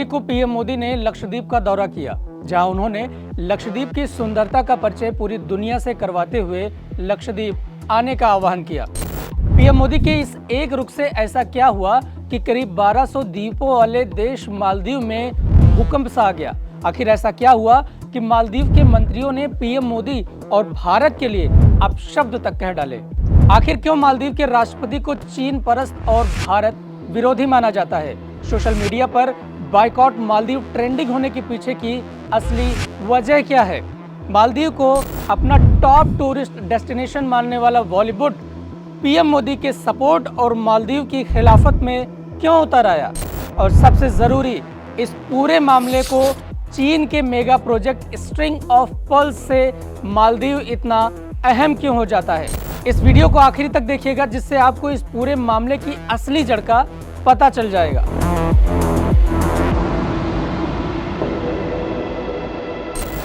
तारीख को पीएम मोदी ने लक्षद्वीप का दौरा किया, जहां उन्होंने लक्षद्वीप की सुंदरता का परिचय पूरी दुनिया से करवाते हुए लक्षद्वीप आने का आह्वान किया। पीएम मोदी के इस एक रुख से ऐसा क्या हुआ कि करीब 1200 द्वीपों वाले देश मालदीव में भूकंप सा आ गया। आखिर ऐसा क्या हुआ कि मालदीव के मंत्रियों ने पीएम मोदी और भारत के लिए अपशब्द तक कह डाले। आखिर क्यों मालदीव के राष्ट्रपति को चीन परस्त और भारत विरोधी माना जाता है? सोशल मीडिया पर बायकॉट मालदीव ट्रेंडिंग होने के पीछे की असली वजह क्या है? मालदीव को अपना टॉप टूरिस्ट डेस्टिनेशन मानने वाला बॉलीवुड पीएम मोदी के सपोर्ट और मालदीव की खिलाफत में क्यों उतर आया? और सबसे जरूरी, इस पूरे मामले को चीन के mega project string of pearls से मालदीव इतना अहम क्यों हो जाता है? इस वीडियो को आखिरी तक देखिएगा, जिससे आपको इस पूरे मामले की असली जड़ का पता चल जाएगा।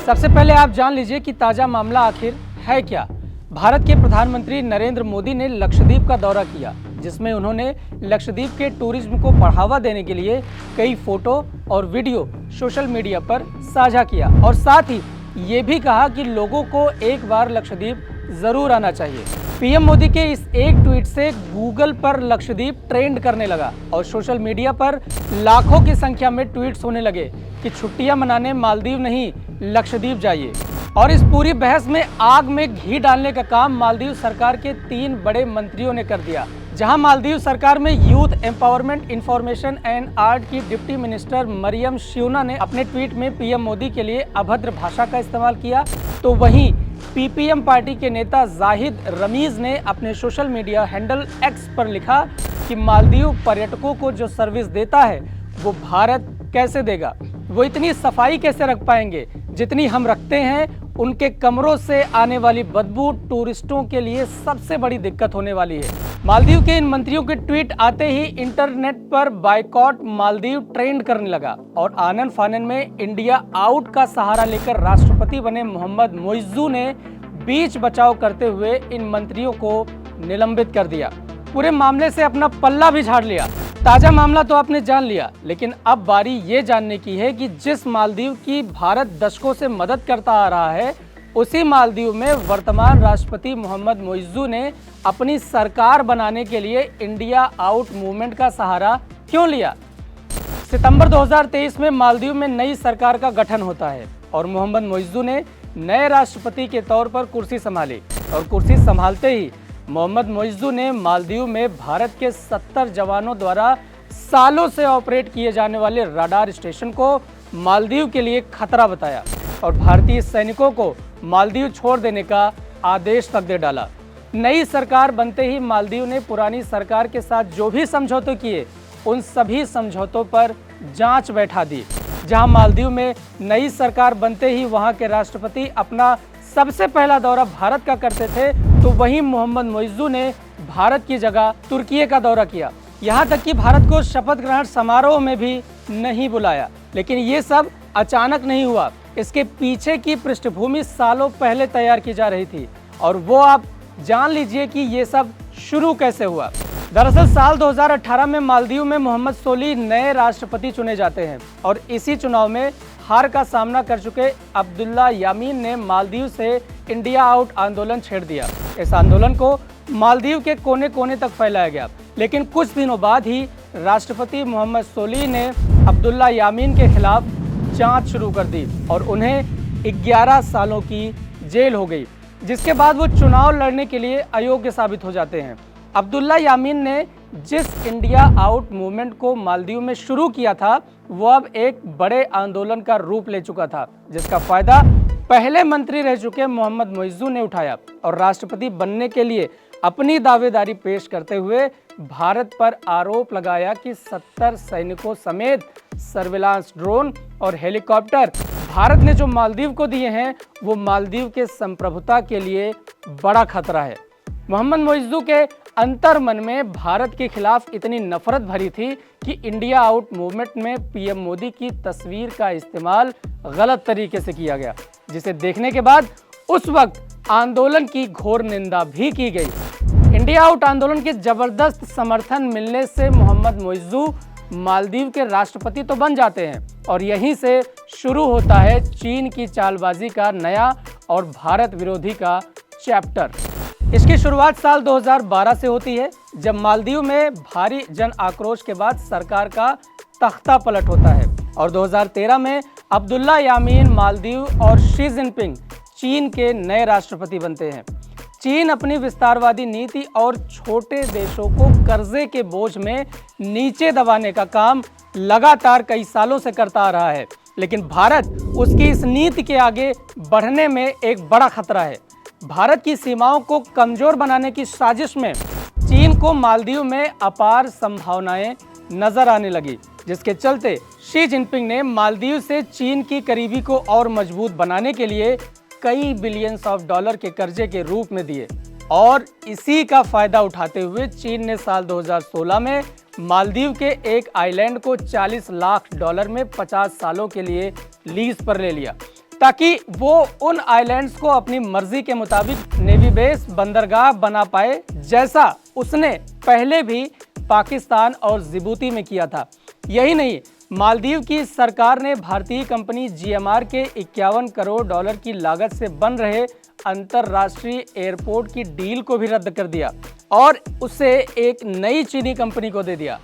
सबसे पहले आप जान लीजिए कि ताजा मामला आखिर है क्या। भारत के प्रधानमंत्री नरेंद्र मोदी ने लक्षद्वीप का दौरा किया, जिसमें उन्होंने लक्षद्वीप के टूरिज्म को बढ़ावा देने के लिए कई फोटो और वीडियो सोशल मीडिया पर साझा किया और साथ ही ये भी कहा कि लोगों को एक बार लक्षद्वीप जरूर आना चाहिए। पीएम मोदी के इस एक ट्वीट से गूगल पर लक्षद्वीप ट्रेंड करने लगा और सोशल मीडिया पर लाखों की संख्या में ट्वीट्स होने लगे कि छुट्टियां मनाने मालदीव नहीं, लक्षद्वीप जाइए। और इस पूरी बहस में आग में घी डालने का काम मालदीव सरकार के 3 बड़े मंत्रियों ने कर दिया। जहां मालदीव सरकार में youth empowerment, information and art की डिप्टी मिनिस्टर मरियम श्यूना ने अपने ट्वीट में पीएम मोदी के लिए अभद्र भाषा का इस्तेमाल किया, तो वहीं पीपीएम पार्टी के नेता जाहिद रमीज ने अपने सोशल मीडिया हैंडल एक्स पर लिखा कि मालदीव पर्यटकों को जो सर्विस देता है वो भारत कैसे देगा? वो इतनी सफाई कैसे रख पाएंगे जितनी हम रखते हैं? उनके कमरों से आने वाली बदबू टूरिस्टों के लिए सबसे बड़ी दिक्कत होने वाली है। मालदीव के इन मंत्रियों के ट्वीट आते ही इंटरनेट पर बायकॉट मालदीव ट्रेंड करने लगा और आनन फानन में इंडिया आउट का सहारा लेकर राष्ट्रपति बने मोहम्मद मोइज्जू ने बीच बचाव करते हुए इन मंत्रियों को निलंबित कर दिया। पूरे मामले से अपना पल्ला भी झाड़ लिया। ताजा मामला तो आपने जान लिया, लेकिन अब बारी ये जानने की है कि जिस मालदीव की भारत दशकों से मदद करता आ रहा है, उसी मालदीव में वर्तमान राष्ट्रपति मोहम्मद मोइज्जू ने अपनी सरकार बनाने के लिए इंडिया आउट मूवमेंट का सहारा क्यों लिया? सितंबर 2023 में मालदीव में नई सरकार का गठन होता है और मोहम्मद मोइज्जू ने नए राष्ट्रपति के तौर पर कुर्सी संभाली और कुर्सी संभालते ही मोहम्मद मोइज्जू ने मालदीव में भारत के 70 जवानों द्वारा सालों से ऑपरेट किए जाने वाले रडार स्टेशन को मालदीव के लिए खतरा बताया और भारतीय सैनिकों को मालदीव छोड़ देने का आदेश तक दे डाला। नई सरकार बनते ही मालदीव ने पुरानी सरकार के साथ जो भी समझौते किए, उन सभी समझौतों पर जांच बैठा दी। जहां मालदीव में नई सरकार बनते ही वहां के राष्ट्रपति अपना सबसे पहला दौरा भारत का करते थे, तो वहीं मोहम्मद मोइज्जू ने भारत की जगह तुर्की का दौरा किया। यहां तक कि भारत को शपथ ग्रहण समारोह में भी नहीं बुलाया। लेकिन ये सब अचानक नहीं हुआ, इसके पीछे की पृष्ठभूमि सालों पहले तैयार की जा रही थी और वो आप जान लीजिए कि ये सब शुरू कैसे हुआ। दरअसल साल 2018 में मालदीव में मोहम्मद सोलिह नए राष्ट्रपति चुने जाते हैं और इसी चुनाव में हार का सामना कर चुके अब्दुल्ला यामीन ने मालदीव से इंडिया आउट आंदोलन छेड़ दिया। इस आंदोलन को मालदीव के कोने कोने तक फैलाया गया, लेकिन कुछ दिनों बाद ही राष्ट्रपति मोहम्मद सोलिह ने अब्दुल्ला यामीन के खिलाफ जांच शुरू कर दी और उन्हें 11 सालों की जेल हो गई, जिसके बाद वो चुनाव लड़ने के लिए अयोग्य साबित हो जाते हैं। अब्दुल्ला यामीन ने जिस इंडिया आउट मूवमेंट को मालदीव में शुरू किया था, वो अब एक बड़े आंदोलन का रूप ले चुका था, जिसका फायदा पहले मंत्री रह चुके मोहम्मद मोइज्जू ने उठाया और राष्ट्रपति बनने के लिए अपनी दावेदारी पेश करते हुए भारत पर आरोप लगाया कि 70 सैनिकों समेत सर्विलांस ड्रोन और हेलीकॉप्टर भारत ने जो मालदीव को दिए हैं, वो मालदीव के संप्रभुता के लिए बड़ा खतरा है। मोहम्मद मोइज्जू के अंतर मन में भारत के खिलाफ इतनी नफरत भरी थी कि इंडिया आउट मूवमेंट में पीएम मोदी की तस्वीर का इस्तेमाल गलत तरीके से किया गया, जिसे देखने के बाद उस वक्त आंदोलन की घोर निंदा भी की गई। इंडिया आउट आंदोलन के जबरदस्त समर्थन मिलने से मोहम्मद मोइज्जू मालदीव के राष्ट्रपति तो बन जाते हैं और यहीं से शुरू होता है चीन की चालबाजी का नया और भारत विरोधी का चैप्टर। इसकी शुरुआत साल 2012 से होती है, जब मालदीव में भारी जन आक्रोश के बाद सरकार का तख्ता पलट होता है और 2013 में अब्दुल्ला यामीन मालदीव और शी जिनपिंग चीन के नए राष्ट्रपति बनते हैं। चीन अपनी विस्तारवादी नीति और छोटे देशों को कर्जे के बोझ में नीचे दबाने का काम लगातार कई सालों से करता आ रहा है, लेकिन भारत उसकी इस नीति के आगे बढ़ने में एक बड़ा खतरा है। भारत की सीमाओं को कमजोर बनाने की साजिश में चीन को मालदीव में अपार संभावनाएं नजर आने लगी, जिसके चलते शी जिनपिंग ने मालदीव से चीन की करीबी को और मजबूत बनाने के लिए कई बिलियंस ऑफ डॉलर के कर्जे के रूप में दिए और इसी का फायदा उठाते हुए चीन ने साल 2016 में मालदीव के एक आइलैंड को $40 लाख में 50 सालों के लिए लीज पर ले लिया, ताकि वो उन आइलैंड्स को अपनी मर्जी के मुताबिक नेवी बेस बंदरगाह बना पाए, जैसा उसने पहले भी पाकिस्तान और जिबूती में किया था। यही नहीं, मालदीव की सरकार ने भारतीय कंपनी GMR के $51 करोड़ की लागत से बन रहे अंतरराष्ट्रीय एयरपोर्ट की डील को भी रद्द कर दिया और उसे एक नई चीनी कंपनी को दे दिया।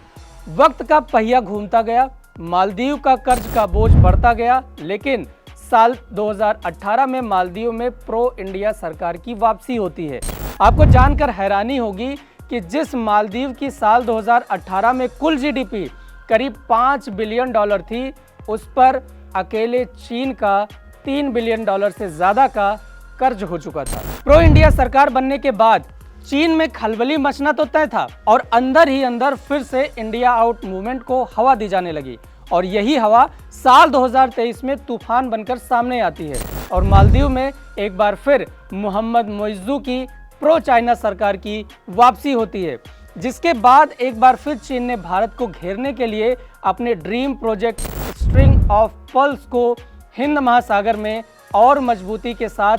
वक्त का पहिया घूमता गया, मालदीव का कर्ज का बोझ बढ़ता गया, लेकिन साल 2018 में मालदीव में प्रो इंडिया सरकार की वापसी होती है। आपको जानकर हैरानी होगी कि जिस मालदीव की साल 2018 में कुल GDP करीब $5 बिलियन थी, उस पर अकेले चीन का $3 बिलियन से ज्यादा का कर्ज हो चुका था। प्रो इंडिया सरकार बनने के बाद चीन में खलबली मचना तो तय था और अंदर ही अंदर फिर से इंडिया आउट मूवमेंट को हवा दी जाने लगी और यही हवा साल 2023 में तूफान बनकर सामने आती है और मालदीव में एक बार फिर मोहम्मद मोइज़्ज़ू की प्रो चाइना सरकार की वापसी होती है, जिसके बाद एक बार फिर चीन ने भारत को घेरने के लिए अपने dream project string of pearls को हिंद महासागर में और मजबूती के साथ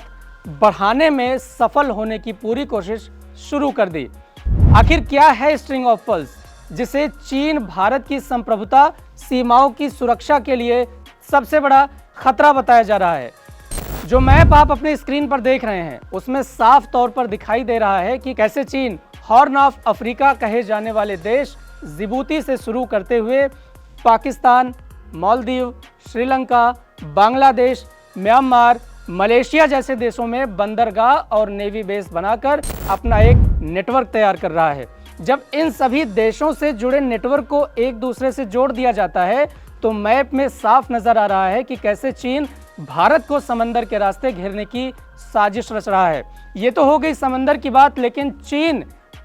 बढ़ाने में सफल होने की पूरी कोशिश शुरू कर दी। आखिर क्या है स्ट्रिंग ऑफ पर्ल्स, जिसे चीन भारत की संप्रभुता सीमाओं की सुरक्षा के लिए सबसे बड़ा खतरा बताया जा रहा है? जो मैप आप अपने स्क्रीन पर देख रहे हैं, उसमें साफ तौर पर दिखाई दे रहा है कि कैसे चीन हॉर्न ऑफ अफ्रीका कहे जाने वाले देश जिबूती से शुरू करते हुए पाकिस्तान, मालदीव, श्रीलंका, बांग्लादेश, म्यांमार, मलेशिया जैसे देशों में बंदरगाह और नेवी बेस बनाकर अपना एक नेटवर्क तैयार कर रहा है। जब इन सभी देशों से जुड़े नेटवर्क को एक दूसरे से जोड़ दिया जाता है तो मैप में साफ नजर आ रहा है कि कैसे चीन भारत को समंदर के रास्ते घेरने की साजिश रच रहा है। ये तो हो गई समंदर की बात, लेकिन चीन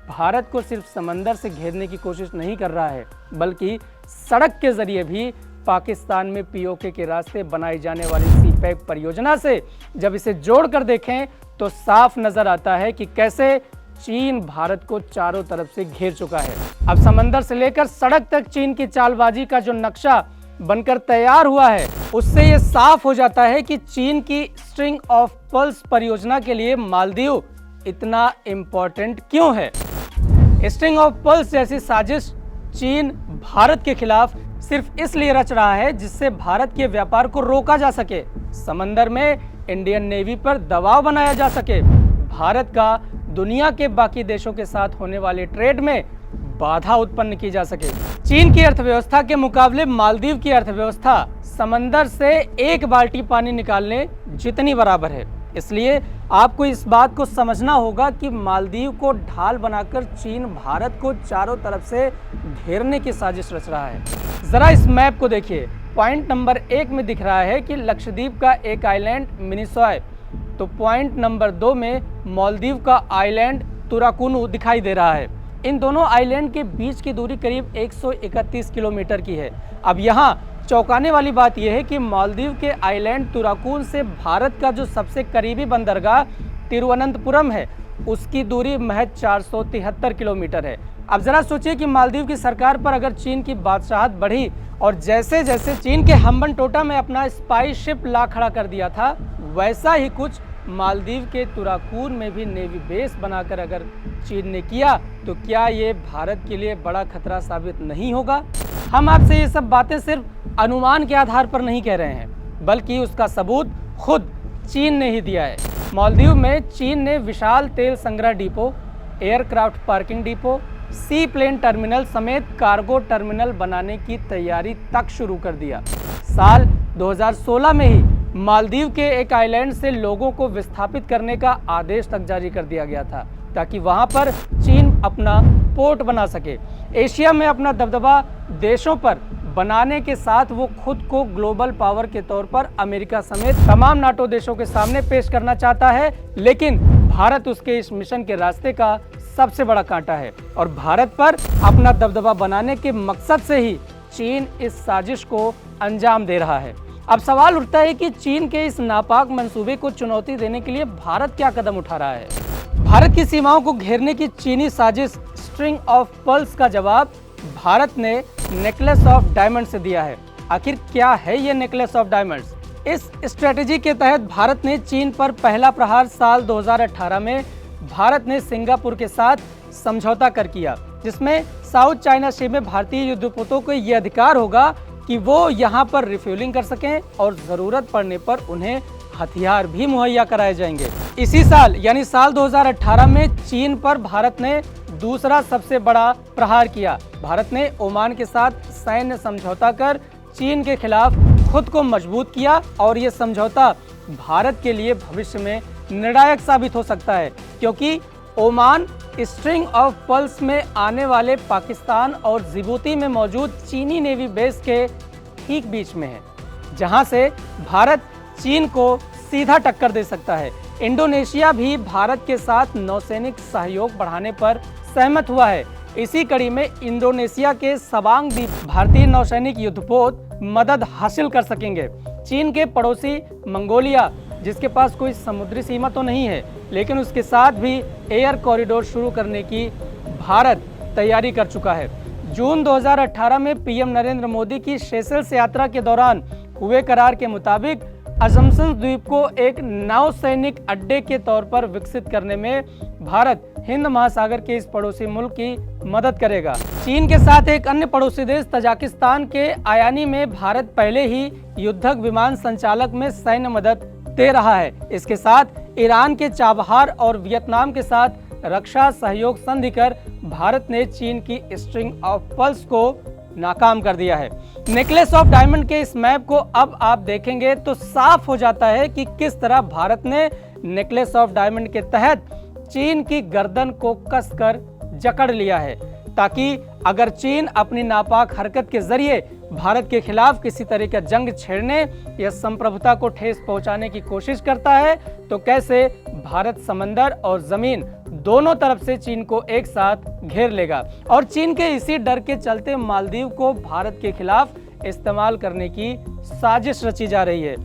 भारत को सिर्फ समंदर से घेरने की कोशिश नहीं कर रहा है, बल्कि सड़क के जरिए भी पाकिस्तान में POK के रास्ते बनाई जाने वाली CPEC परियोजना से जब इसे जोड़कर देखें तो साफ नजर आता है कि कैसे चीन भारत को चारों तरफ से घेर चुका है। अब समंदर से लेकर सड़क तक चीन की चालबाजी का जो नक्शा बनकर तैयार हुआ है, उससे ये साफ हो जाता है कि चीन की स्ट्रिंग ऑफ पर्ल्स परियोजना के लिए मालदीव इतना इम्पोर्टेंट क्यों है। स्ट्रिंग ऑफ पर्ल्स जैसी साजिश चीन भारत के खिलाफ सिर्फ इसलिए रच रहा है जिससे भारत के व्यापार को रोका जा सके, समंदर में इंडियन नेवी पर दबाव बनाया जा सके, भारत का दुनिया के बाकी देशों के साथ होने वाले ट्रेड में बाधा उत्पन्न की जा सके। चीन की अर्थव्यवस्था के मुकाबले मालदीव की अर्थव्यवस्था समंदर से एक बाल्टी पानी निकालने जितनी बराबर है। इसलिए आपको इस बात को समझना होगा कि मालदीव को ढाल बनाकर चीन भारत को चारों तरफ से घेरने की साजिश रच रहा है। जरा इस मैप को देखिए। पॉइंट नंबर 1 में दिख रहा है कि लक्षद्वीप का एक आइलैंड मिनिसॉय, तो पॉइंट नंबर 2 में मालदीव का आइलैंड तुराकुनु दिखाई दे रहा है। इन दोनों आइलैंड के बीच की दूरी करीब 131 किलोमीटर की है। अब यहाँ चौंकाने वाली बात यह है कि मालदीव के आइलैंड तुराकुन से भारत का जो सबसे करीबी बंदरगाह तिरुवनंतपुरम है, उसकी दूरी महज 473 किलोमीटर है। अब जरा सोचिए कि मालदीव की सरकार पर अगर चीन की बादशाहत बढ़ी और जैसे जैसे चीन के हम्बनटोटा में अपना स्पाई शिप ला खड़ा कर दिया था, वैसा ही कुछ मालदीव के तुराकुन में भी नेवी बेस बनाकर अगर चीन ने किया तो क्या ये भारत के लिए बड़ा खतरा साबित नहीं होगा? हम आपसे ये सब बातें सिर्फ अनुमान के आधार पर नहीं कह रहे हैं, बल्कि उसका सबूत खुद चीन ने ही दिया है। मालदीव में चीन ने विशाल तेल संग्रह डिपो, एयरक्राफ्ट पार्किंग डिपो, सी प्लेन टर्मिनल समेत कार्गो टर्मिनल बनाने की तैयारी तक शुरू कर दिया। साल 2016 में ही मालदीव के एक आइलैंड से लोगों को विस्थापित करने का आदेश तक जारी कर दिया गया था, ताकि वहां पर चीन अपना पोर्ट बना सके। एशिया में अपना दबदबा देशों पर बनाने के साथ वो खुद को ग्लोबल पावर के तौर पर अमेरिका समेत तमाम नाटो देशों के सामने पेश करना चाहता है, लेकिन भारत उसके इस मिशन के रास्ते का सबसे बड़ा कांटा है और भारत पर अपना दबदबा बनाने के मकसद से ही चीन इस साजिश को अंजाम दे रहा है। अब सवाल उठता है कि चीन के इस नापाक मंसूबे को चुनौती देने के लिए भारत क्या कदम उठा रहा है? भारत की सीमाओं को घेरने की चीनी साजिश स्ट्रिंग ऑफ पर्ल्स का जवाब भारत ने नेकलेस ऑफ डायमंड से दिया है। आखिर क्या है ये नेकलेस ऑफ डायमंड्स? इस स्ट्रेटेजी के तहत भारत ने चीन पर पहला प्रहार साल 2018 में भारत ने सिंगापुर के साथ समझौता कर किया, जिसमें साउथ चाइना सी में भारतीय युद्धपोतों को यह अधिकार होगा कि वो यहाँ पर रिफ्यूलिंग कर सकें और जरूरत पड़ने पर उन्हें हथियार भी मुहैया कराए जाएंगे। इसी साल यानी साल 2018 में चीन पर भारत ने दूसरा सबसे बड़ा प्रहार किया। भारत ने ओमान के साथ सैन्य समझौता कर चीन के खिलाफ खुद को मजबूत किया और ये समझौता भारत के लिए भविष्य में निर्णायक साबित हो सकता है, क्योंकि ओमान स्ट्रिंग ऑफ पर्ल्स में आने वाले पाकिस्तान और जिबूती में मौजूद चीनी नेवी बेस के ठीक बीच में है, जहां से भारत चीन को सीधा टक्कर दे सकता है। इंडोनेशिया भी भारत के साथ नौसैनिक सहयोग बढ़ाने पर सहमत हुआ है। इसी कड़ी में इंडोनेशिया के सबांग द्वीप भारतीय नौसैनिक युद्धपोत मदद हासिल कर सकेंगे। चीन के पड़ोसी मंगोलिया, जिसके पास कोई समुद्री सीमा तो नहीं है, लेकिन उसके साथ भी एयर कॉरिडोर शुरू करने की भारत तैयारी कर चुका है। जून 2018 में पीएम नरेंद्र मोदी की सेशेल्स यात्रा के दौरान हुए करार के मुताबिक असम्पशन द्वीप को एक नौसैनिक अड्डे के तौर पर विकसित करने में भारत हिंद महासागर के इस पड़ोसी मुल्क की मदद करेगा। चीन के साथ एक अन्य पड़ोसी देश तजाकिस्तान के आयानी में भारत पहले ही युद्धक विमान संचालक में सैन्य मदद दे रहा है। इसके साथ ईरान के चाबहार और वियतनाम के साथ रक्षा सहयोग संधि कर भारत ने चीन की स्ट्रिंग ऑफ पर्ल्स को नाकाम कर दिया है। नेकलेस ऑफ डायमंड के इस मैप को अब आप देखेंगे तो साफ हो जाता है कि किस तरह भारत ने नेकलेस ऑफ डायमंड के तहत चीन की गर्दन को कसकर जकड़ लिया है, ताकि अगर चीन अपनी नापाक हरकत के जरिए भारत के खिलाफ किसी तरह का जंग छेड़ने या संप्रभुता को ठेस पहुंचाने की कोशिश करता है, तो कैसे भारत समंदर और जमीन दोनों तरफ से चीन को एक साथ घेर लेगा। और चीन के इसी डर के चलते मालदीव को भारत के खिलाफ इस्तेमाल करने की साजिश रची जा रही है,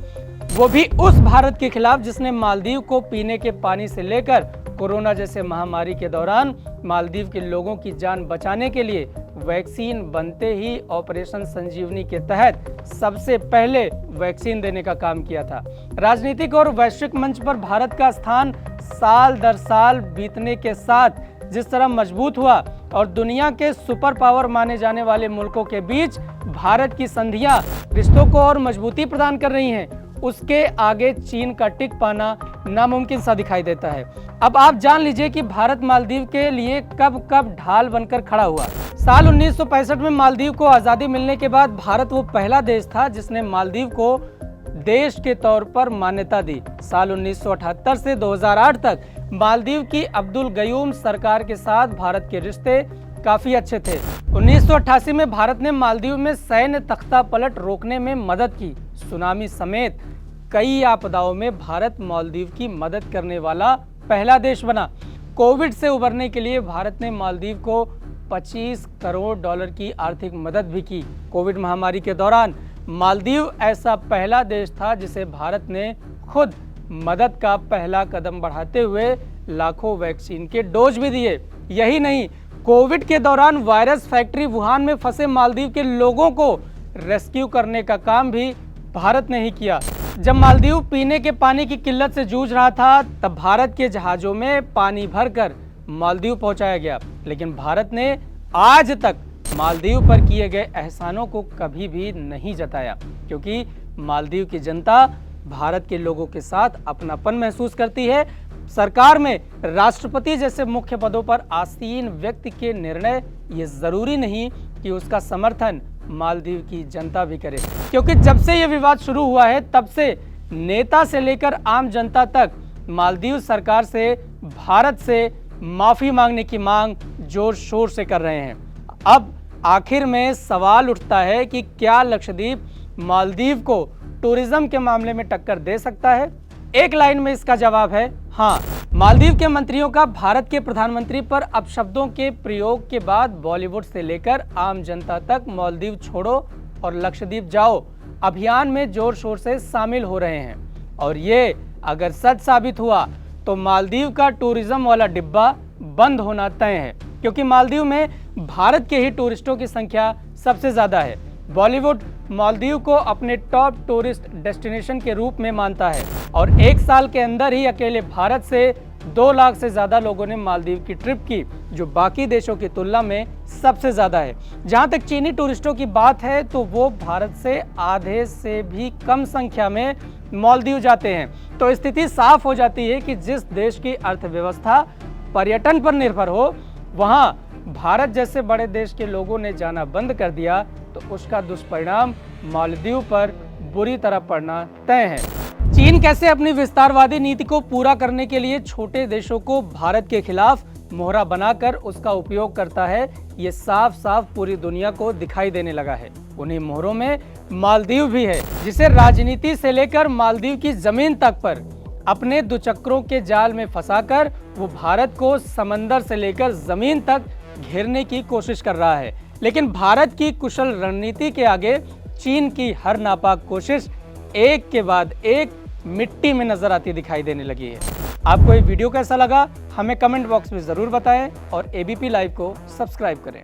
वो भी उस भारत के खिलाफ जिसने मालदीव को पीने के पानी से लेकर कोरोना जैसे महामारी के दौरान मालदीव के लोगों की जान बचाने के लिए वैक्सीन बनते ही ऑपरेशन संजीवनी के तहत सबसे पहले वैक्सीन देने का काम किया था। राजनीतिक और वैश्विक मंच पर भारत का स्थान साल दर साल बीतने के साथ जिस तरह मजबूत हुआ और दुनिया के सुपर पावर माने जाने वाले मुल्कों के बीच भारत की संधियां रिश्तों को और मजबूती प्रदान कर रही हैं, उसके आगे चीन का टिक पाना नामुमकिन सा दिखाई देता है। अब आप जान लीजिए कि भारत मालदीव के लिए कब कब ढाल बनकर खड़ा हुआ। साल 1965 में मालदीव को आज़ादी मिलने के बाद भारत वो पहला देश था जिसने मालदीव को देश के तौर पर मान्यता दी। साल 1978 से 2008 तक मालदीव की अब्दुल गयूम सरकार के साथ भारत के रिश्ते काफी अच्छे थे। 1988 में भारत ने मालदीव में सैन्य तख्ता पलट रोकने में मदद की। सुनामी समेत कई आपदाओं में भारत मालदीव की मदद करने वाला पहला देश बना। कोविड से उबरने के लिए भारत ने मालदीव को 25 करोड़ डॉलर की आर्थिक मदद भी की। कोविड महामारी के दौरान मालदीव ऐसा पहला देश था जिसे भारत ने खुद मदद का पहला कदम बढ़ाते हुए लाखों वैक्सीन के डोज भी दिए। यही नहीं, कोविड के दौरान वायरस फैक्ट्री वुहान में फंसे मालदीव के लोगों को रेस्क्यू करने का काम भी भारत ने ही किया। जब मालदीव पीने के पानी की किल्लत से जूझ रहा था, तब भारत के जहाजों में पानी भरकर मालदीव पहुंचाया गया। लेकिन भारत ने आज तक मालदीव पर किए गए एहसानों को कभी भी नहीं जताया, क्योंकि मालदीव की जनता भारत के लोगों के साथ अपनापन महसूस करती है। सरकार में राष्ट्रपति जैसे मुख्य पदों पर आसीन व्यक्ति के निर्णय ये जरूरी नहीं कि उसका समर्थन मालदीव की जनता भी करे, क्योंकि जब से ये विवाद शुरू हुआ है तब से नेता से लेकर आम जनता तक मालदीव सरकार से भारत से माफी मांगने की मांग जोर शोर से कर रहे हैं। अब आखिर में सवाल उठता है कि क्या लक्षद्वीप मालदीव को टूरिज्म के मामले में टक्कर दे सकता है? एक लाइन में इसका जवाब है हाँ। मालदीव के मंत्रियों का भारत के प्रधानमंत्री पर अपशब्दों के प्रयोग के बाद बॉलीवुड से लेकर आम जनता तक मालदीव छोड़ो और लक्षद्वीप जाओ अभियान में जोर शोर से शामिल हो रहे हैं। और ये अगर सच साबित हुआ तो मालदीव का टूरिज्म वाला डिब्बा बंद होना तय है, क्योंकि मालदीव में भारत के ही टूरिस्टों की संख्या सबसे ज्यादा है। बॉलीवुड मालदीव को अपने टॉप टूरिस्ट डेस्टिनेशन के रूप में मानता है और एक साल के अंदर ही अकेले भारत से 2 लाख से ज्यादा लोगों ने मालदीव की ट्रिप की, जो बाकी देशों की तुलना में सबसे ज्यादा है। जहां तक चीनी टूरिस्टों की बात है तो वो भारत से आधे से भी कम संख्या में मालदीव जाते हैं। तो स्थिति साफ हो जाती है कि जिस देश की अर्थव्यवस्था पर्यटन पर निर्भर हो, वहां भारत जैसे बड़े देश के लोगों ने जाना बंद कर दिया तो उसका दुष्परिणाम मालदीव पर बुरी तरह पड़ना तय है। चीन कैसे अपनी विस्तारवादी नीति को पूरा करने के लिए छोटे देशों को भारत के खिलाफ मोहरा बनाकर उसका उपयोग करता है, ये साफ साफ पूरी दुनिया को दिखाई देने लगा है। उन्हीं मोहरों में मालदीव भी है, जिसे राजनीति से लेकर मालदीव की जमीन तक पर अपने दुचक्रों के जाल में फंसाकर वो भारत को समंदर से लेकर जमीन तक घेरने की कोशिश कर रहा है। लेकिन भारत की कुशल रणनीति के आगे चीन की हर नापाक कोशिश एक के बाद एक मिट्टी में नजर आती दिखाई देने लगी है। आपको ये वीडियो कैसा लगा हमें कमेंट बॉक्स में जरूर बताएं और एबीपी लाइव को सब्सक्राइब करें।